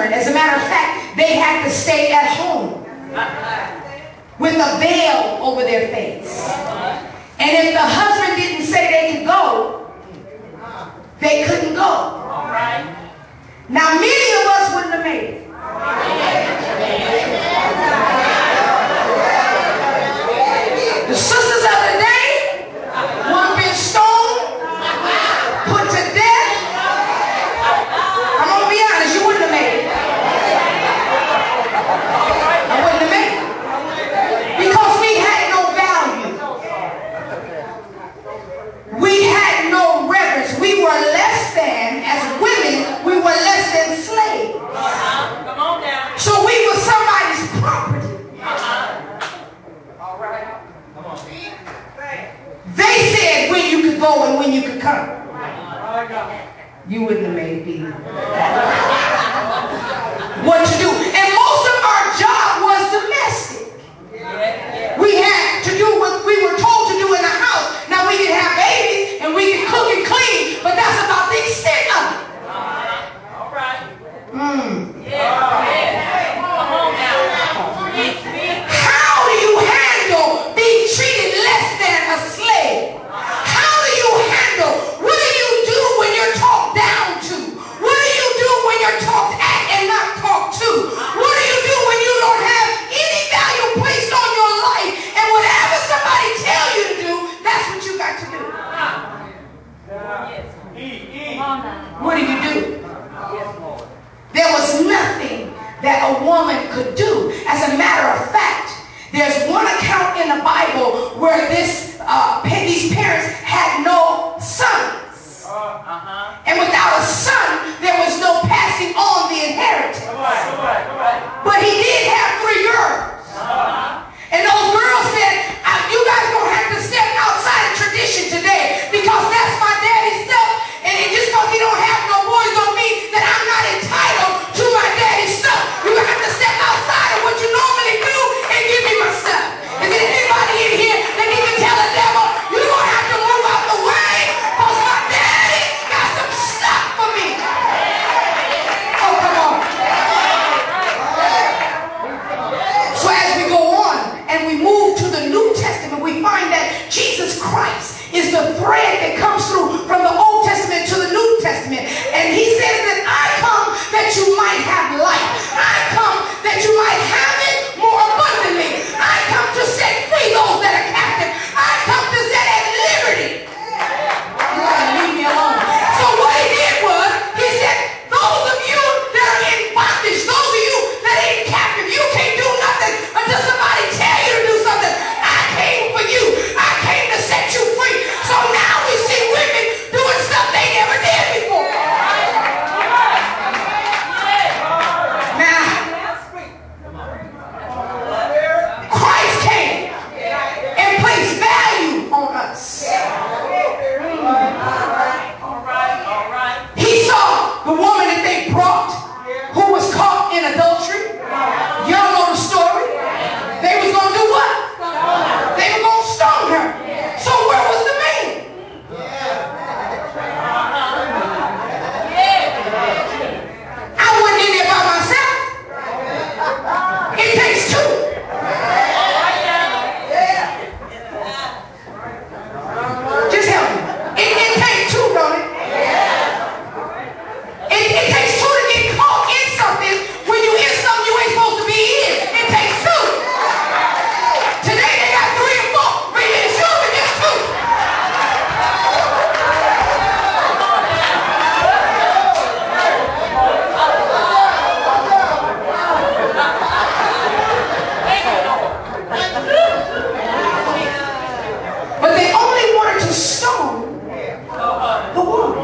sojourn. As a matter of fact, they had to stay at home with a veil over their face. And if the husband didn't say they could go, they couldn't go. Now, many of us wouldn't have made it. The sisters of the day, one been stoned, put to death. I'm going to be honest, you wouldn't have made it. I wouldn't have made it. Because we had no value. We had no reverence. We were less than, as women, we were less than slaves. Come on now. So we were somebody's property. All right. Come on. They said when you could go and when you could come. You wouldn't have made it either. What to do? And most of our job was domestic. We had to do what we were told to do in the house. Now we can have babies and we can cook and clean, but that's about the extent of it. All right. How do you handle being treated less than a slave? How do you handle? What do you do when you're talked down to? What do you do when you're talked at and not talked to? What do you do when you don't have any value placed on your life? And whatever somebody tell you to do, that's what you got to do. What do you do? There was nothing that a woman could do. As a matter of fact, there's one account in the Bible where these parents had no sons. And without a son, there was no passing on the inheritance. But he did have 3 girls. And those girls said, you guys don't have to step outside of tradition today because that's my daddy's stuff. And just because he don't have no boys don't mean that I'm not entitled to my daddy's stuff. You have to step outside of what you normally do and give me my stuff. Is there anybody in here that need to tell the devil, you're going to have to move out the way because my daddy got some stuff for me? Oh, come on. So as we go on and we move to the New Testament, we find that Jesus Christ is the thread that comes through from the Old Testament to the New Testament. And he says that I come that you might have life. I come that you might have it more abundantly. I come to set free those that are captive. I come to set at liberty. You gotta leave me alone. So what he did was, he said, those of you that are in bondage, those of you that are in captive, you can't do nothing until somebody tell you to do something. I came for you. I came to set you free. So now we see women doing stuff they never did before. Now, Christ came and placed value on us. He saw the woman that they brought who was caught in adultery. Y'all know the story. They was going to do what? They were going to stone her. So where was the man? I wasn't in there by myself. It takes 2. Just help me. It takes 2, don't it? It takes 2 to get caught in something when you in something you ain't supposed to be in. It takes 2. Today they got 3 and 4, but it's usually just 2. But they only wanted to stone the woman.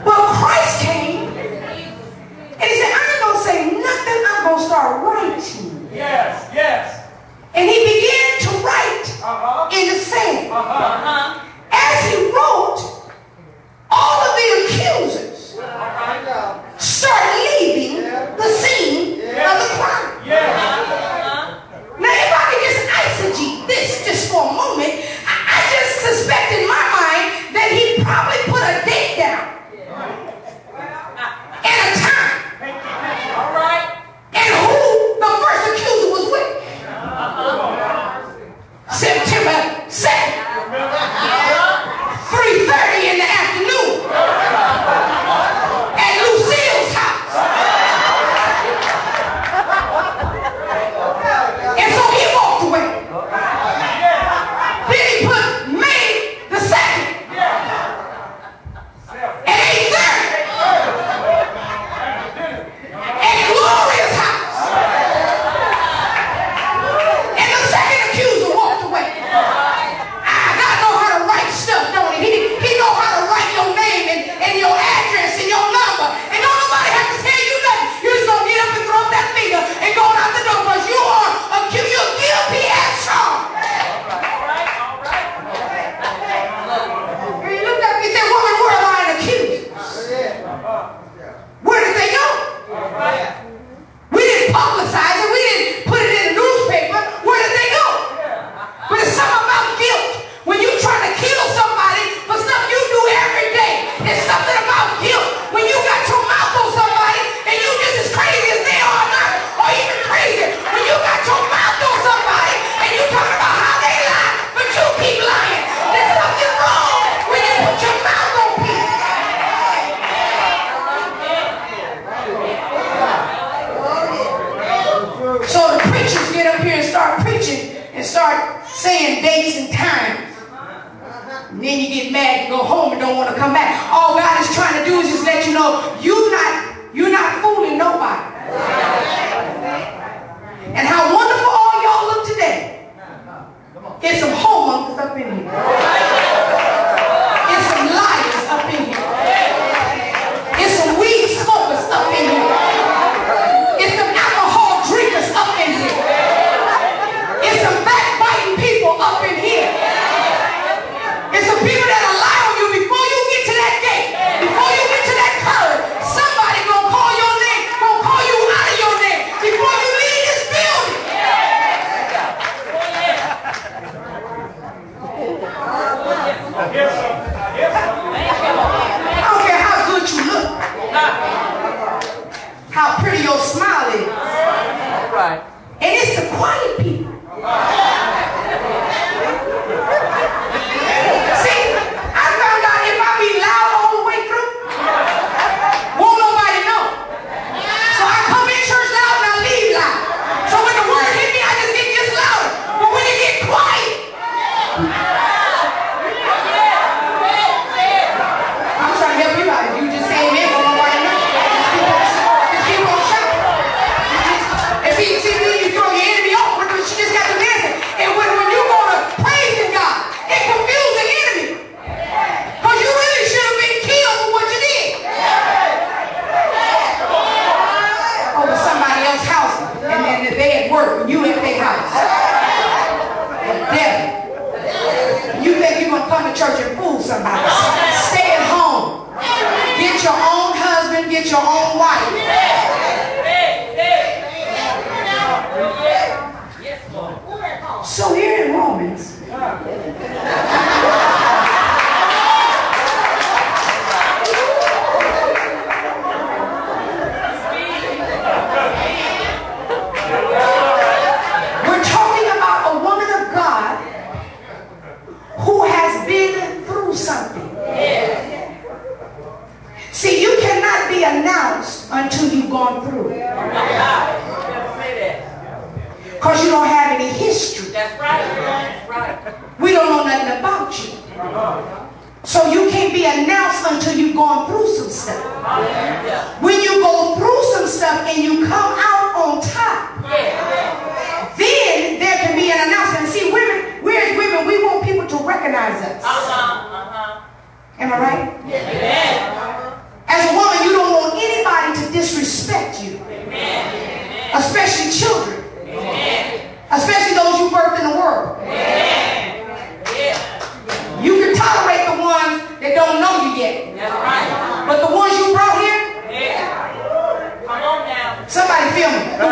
But Christ came and he said, I ain't going to say nothing. I'm going to start writing. Yes. And he began to write in the sand. As he wrote, all of the accusers start leaving the scene of the crime. Now, if I could just eisegete this just for a moment, I just suspect in my mind that he probably put a date down. Where did they go? We didn't publicize it. We didn't put it in the newspaper. Where did they go? But it's something about guilt. When you try to kill somebody for stuff you do every day, it's something about guilt. When you got your mouth on somebody and you just as crazy as they are not, or even crazier. When you got your mouth on somebody and you talking about how they lie, but you keep lying. There's something wrong when you put your mouth on people. So the preachers get up here and start preaching and start saying dates and times. And then you get mad and go home and don't want to come back. All God is trying to do is just let you know you're not fooling nobody. And how wonderful all y'all look today. There's some homemongers up in here. There's some liars up in here. There's some weed smokers up in here. There's some alcohol drinkers up in here. There's some backbiting people up in here. There's some people that'll lie on you before you get to that gate. Before you get to that curb, somebody gonna call your name, gonna call you out of your name before you leave this building. I don't care how good you look, how pretty your smile is. And it's the quiet people. See, I found out if I be loud all the way through, won't nobody know. So I come in church loud and I leave loud. So when the word hit me, I just get just louder. But when it get quiet, I'm trying to help you out. If you just say amen, won't nobody know. Just keep on shouting. If you see me, you throw your enemy off, but she just got to dance. And when you go to praising God, it confuses the enemy. Because you really should have been killed for what you did. Over somebody else's house, and then they at work, and you at their house. The devil. You think you're going to come to church and fool somebody. Stay at home. Get your own husband, get your own wife. So here in Romans, we're talking about a woman of God who has been through something. See, you cannot be announced until you've gone through it. Because you don't have any history. That's right. That's right. We don't know nothing about you. So you can't be announced until you've gone through some stuff. When you go through some stuff and you come out on top, then there can be an announcement. See, women, we as women, we want people to recognize us. Am I right? As a woman, you don't want anybody to disrespect you. Especially children. Especially those you birthed in the world. You can tolerate the ones that don't know you yet. But the ones you brought here, Come on now. somebody feel me. The